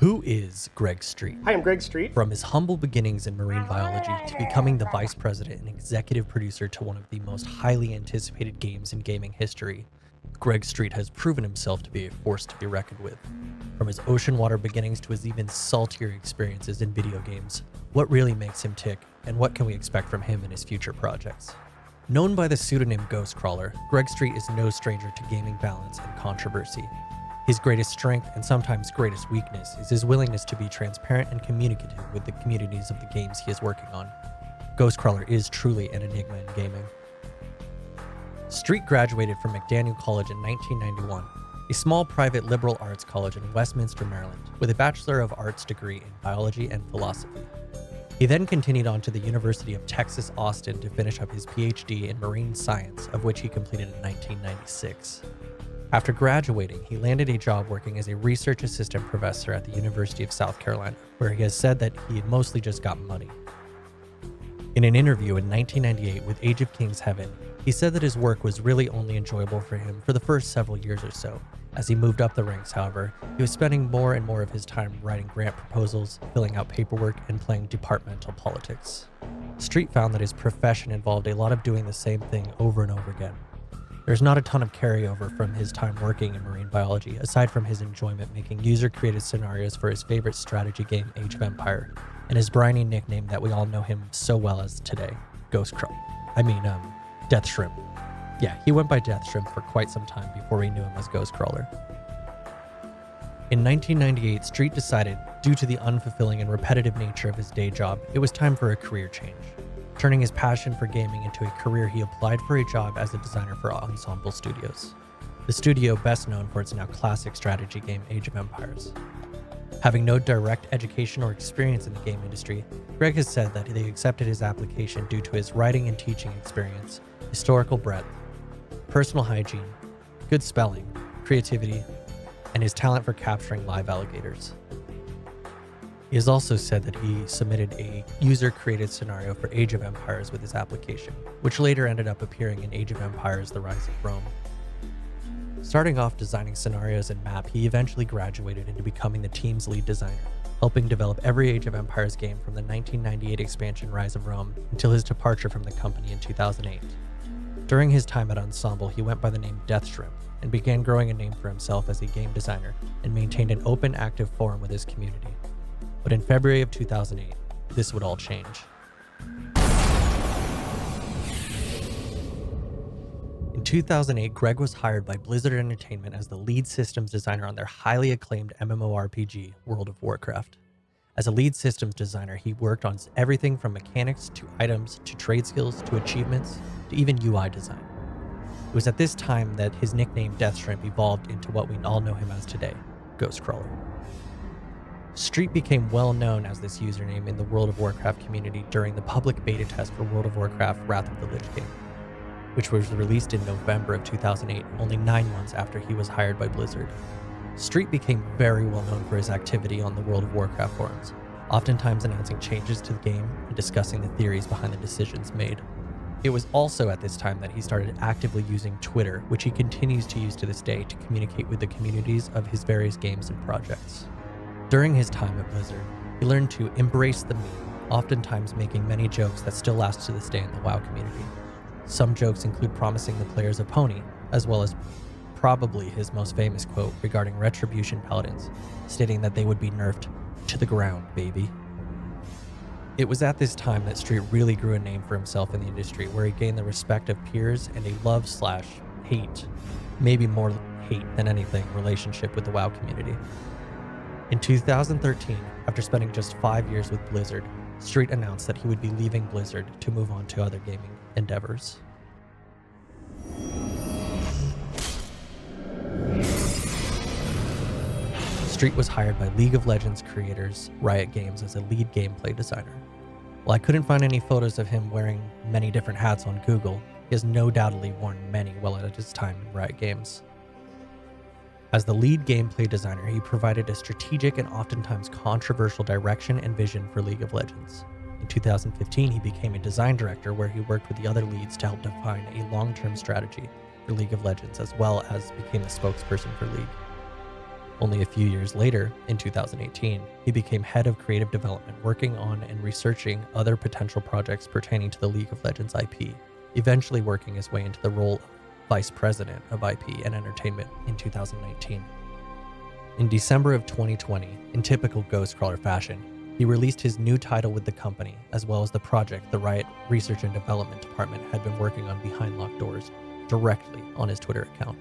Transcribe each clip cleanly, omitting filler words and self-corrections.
Who is Greg Street? Hi, I'm Greg Street. From his humble beginnings in marine biology to becoming the vice president and executive producer to one of the most highly anticipated games in gaming history, Greg Street has proven himself to be a force to be reckoned with. From his ocean water beginnings to his even saltier experiences in video games, what really makes him tick, and what can we expect from him in his future projects? Known by the pseudonym Ghostcrawler, Greg Street is no stranger to gaming balance and controversy. His greatest strength and sometimes greatest weakness is his willingness to be transparent and communicative with the communities of the games he is working on. Ghostcrawler is truly an enigma in gaming. Street graduated from McDaniel College in 1991, a small private liberal arts college in Westminster, Maryland, with a Bachelor of Arts degree in biology and philosophy. He then continued on to the University of Texas, Austin to finish up his PhD in marine science, of which he completed in 1996. After graduating, he landed a job working as a research assistant professor at the University of South Carolina, where he has said that he had mostly just got money. In an interview in 1998 with Age of Kings Heaven, he said that his work was really only enjoyable for him for the first several years or so. As he moved up the ranks, however, he was spending more and more of his time writing grant proposals, filling out paperwork, and playing departmental politics. Street found that his profession involved a lot of doing the same thing over and over again. There's not a ton of carryover from his time working in marine biology, aside from his enjoyment making user-created scenarios for his favorite strategy game, Age of Empire, and his briny nickname that we all know him so well as today, Ghostcrawler. Death Shrimp. Yeah, he went by Death Shrimp for quite some time before we knew him as Ghostcrawler. In 1998, Street decided, due to the unfulfilling and repetitive nature of his day job, it was time for a career change. Turning his passion for gaming into a career, he applied for a job as a designer for Ensemble Studios, the studio best known for its now classic strategy game Age of Empires. Having no direct education or experience in the game industry, Greg has said that they accepted his application due to his writing and teaching experience, historical breadth, personal hygiene, good spelling, creativity, and his talent for capturing live alligators. He has also said that he submitted a user-created scenario for Age of Empires with his application, which later ended up appearing in Age of Empires: The Rise of Rome. Starting off designing scenarios and map, he eventually graduated into becoming the team's lead designer, helping develop every Age of Empires game from the 1998 expansion Rise of Rome until his departure from the company in 2008. During his time at Ensemble, he went by the name Death Shrimp and began growing a name for himself as a game designer and maintained an open, active forum with his community. But in February of 2008, this would all change. In 2008, Greg was hired by Blizzard Entertainment as the lead systems designer on their highly acclaimed MMORPG, World of Warcraft. As a lead systems designer, he worked on everything from mechanics to items to trade skills to achievements to even UI design. It was at this time that his nickname Death Shrimp evolved into what we all know him as today, Ghostcrawler. Street became well known as this username in the World of Warcraft community during the public beta test for World of Warcraft Wrath of the Lich King, which was released in November of 2008, only 9 months after he was hired by Blizzard. Street became very well known for his activity on the World of Warcraft forums, oftentimes announcing changes to the game and discussing the theories behind the decisions made. It was also at this time that he started actively using Twitter, which he continues to use to this day to communicate with the communities of his various games and projects. During his time at Blizzard, he learned to embrace the meme, oftentimes making many jokes that still last to this day in the WoW community. Some jokes include promising the players a pony, as well as probably his most famous quote regarding Retribution Paladins, stating that they would be nerfed to the ground, baby. It was at this time that Street really grew a name for himself in the industry, where he gained the respect of peers and a love/hate, maybe more hate than anything, relationship with the WoW community. In 2013, after spending just 5 years with Blizzard, Street announced that he would be leaving Blizzard to move on to other gaming endeavors. Street was hired by League of Legends creators Riot Games as a lead gameplay designer. While I couldn't find any photos of him wearing many different hats on Google, he has no doubtedly worn many while at his time in Riot Games. As the lead gameplay designer, he provided a strategic and oftentimes controversial direction and vision for League of Legends. In 2015, he became a design director where he worked with the other leads to help define a long-term strategy for League of Legends, as well as became the spokesperson for League. Only a few years later, in 2018, he became head of creative development, working on and researching other potential projects pertaining to the League of Legends IP, eventually working his way into the role of vice president of IP and entertainment in 2019. In December of 2020, in typical Ghostcrawler fashion, he released his new title with the company, as well as the project the Riot Research and Development Department had been working on behind locked doors, directly on his Twitter account.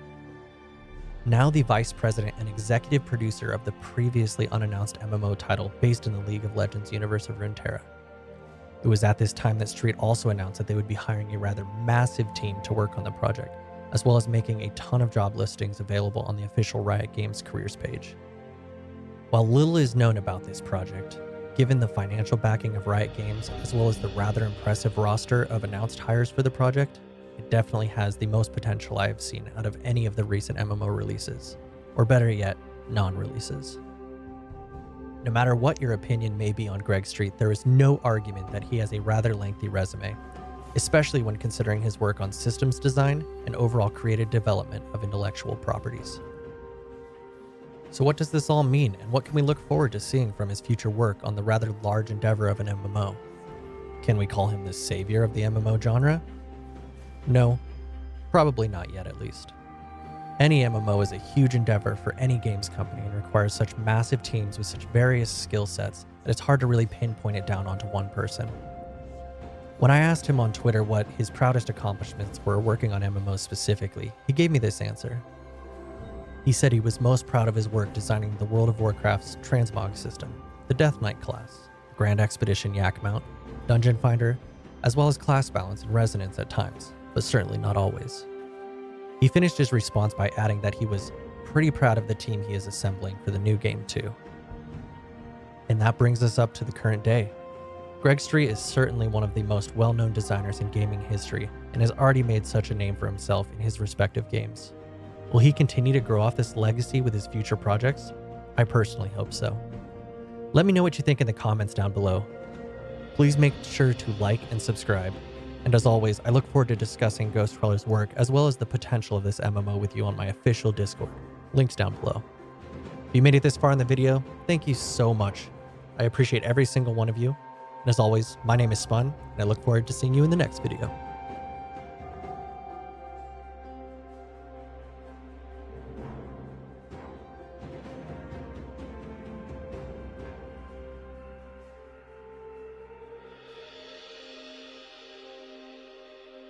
Now the vice president and executive producer of the previously unannounced MMO title based in the League of Legends universe of Runeterra. It was at this time that Street also announced that they would be hiring a rather massive team to work on the project, as well as making a ton of job listings available on the official Riot Games careers page. While little is known about this project, given the financial backing of Riot Games, as well as the rather impressive roster of announced hires for the project, it definitely has the most potential I have seen out of any of the recent MMO releases, or better yet, non-releases. No matter what your opinion may be on Greg Street, there is no argument that he has a rather lengthy resume, especially when considering his work on systems design and overall creative development of intellectual properties. So what does this all mean, and what can we look forward to seeing from his future work on the rather large endeavor of an MMO? Can we call him the savior of the MMO genre? No, probably not yet at least. Any MMO is a huge endeavor for any games company and requires such massive teams with such various skill sets that it's hard to really pinpoint it down onto one person. When I asked him on Twitter what his proudest accomplishments were working on MMOs specifically, he gave me this answer. He said he was most proud of his work designing the World of Warcraft's transmog system, the Death Knight class, Grand Expedition Yak Mount, Dungeon Finder, as well as class balance and resonance at times, but certainly not always. He finished his response by adding that he was pretty proud of the team he is assembling for the new game too. And that brings us up to the current day. Greg Street is certainly one of the most well-known designers in gaming history and has already made such a name for himself in his respective games. Will he continue to grow off this legacy with his future projects? I personally hope so. Let me know what you think in the comments down below. Please make sure to like and subscribe. And as always, I look forward to discussing Ghostcrawler's work as well as the potential of this MMO with you on my official Discord. Links down below. If you made it this far in the video, thank you so much. I appreciate every single one of you. And as always, my name is Spun, and I look forward to seeing you in the next video.